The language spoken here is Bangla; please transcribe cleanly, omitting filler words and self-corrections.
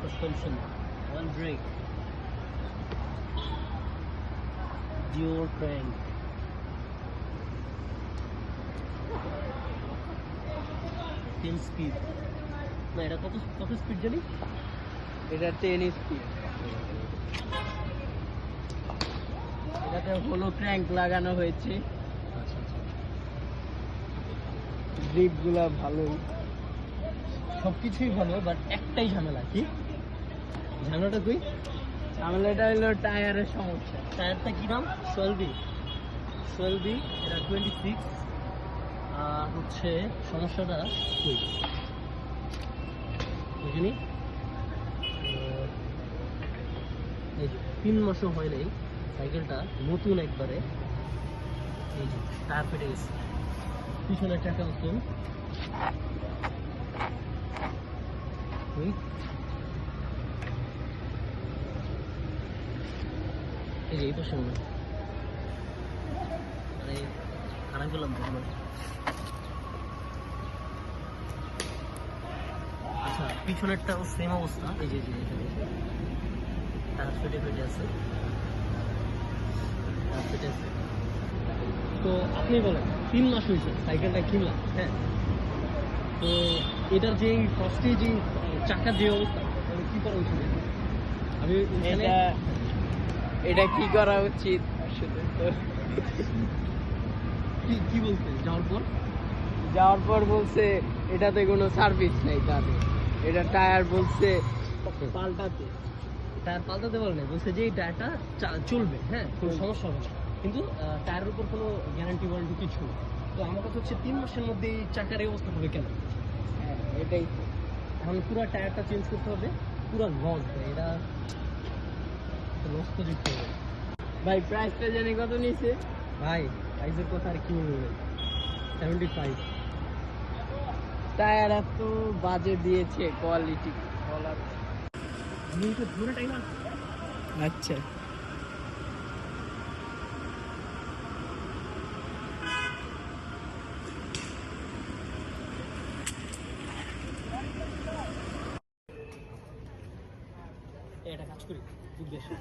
suspension, one brake, dual crank. 10 speed. না এটা কত স্পিড জানি? এটা 10 স্পিড। এটাতে হলো ক্র্যাঙ্ক লাগানো হয়েছে। গ্রিপ গুলা ভালোই, সবকিছুই ভালো, বাট একটাই ঝামেলা। কি ঝামেলাটা? কই ঝামেলাটা হলো টায়ারের সমস্যা। টায়ারটা কি নাম? সোয়েলবি, এটা 26। আর হচ্ছে সমস্যাটা কই বুঝিনি। এই যে 3 মাসও হয় নাই, সাইকেলটা নতুন একবারে। এই যে টায়ার ফেটে গেছে, পিছনের চাকা নতুন। এই যে এই পাশে মনে হয়। আরে হারাই গেলাম তো। আচ্ছা, পিছনেরটাও সেম অবস্থা। এই যে এখানে টায়ার ফেটে আছে, টায়ার ফেটে আছে। তো আপনি বলেন, 3 মাস হয়েছে সাইকেলটা কিনলাম, হ্যাঁ। তো এটার যে ফার্স্টে যে চাকার যে অবস্থা, তাহলে কি করা উচিত? আমি এটা কি করা উচিত আসলে? তো কি বলতে যাওয়ার পর বলছে এটাতে কোনো সার্ভিস নেই তাদের। এটা টায়ার বলছে পাল্টাতে। টায়ার পাল্টাতে বলে না, বলছে যে এই টায়ারটা চলবে, হ্যাঁ, কোনো সমস্যা হবে না, কিন্তু টায়ারের উপর কোনো গ্যারান্টি ওয়ারেন্টি কিছু নেই। তো আমার কথা হচ্ছে 3 মাসের মধ্যে এই চাকার এই অবস্থা হবে কেন? হ্যাঁ, এটাই এখন পুরো টায়ারটা চেঞ্জ করতে হবে, পুরো লস। এটা লস তো দেখতে হবে। ভাই প্রাইসটা জানি কত নিছে? ভাই প্রাইসের কথা আর কি বলবো, 75। টায়ার এত বাজে দিয়েছে, কোয়ালিটি বলার। আমি তো ধরে টাইম। আচ্ছা, এটা কাজ করি খুব বেশি।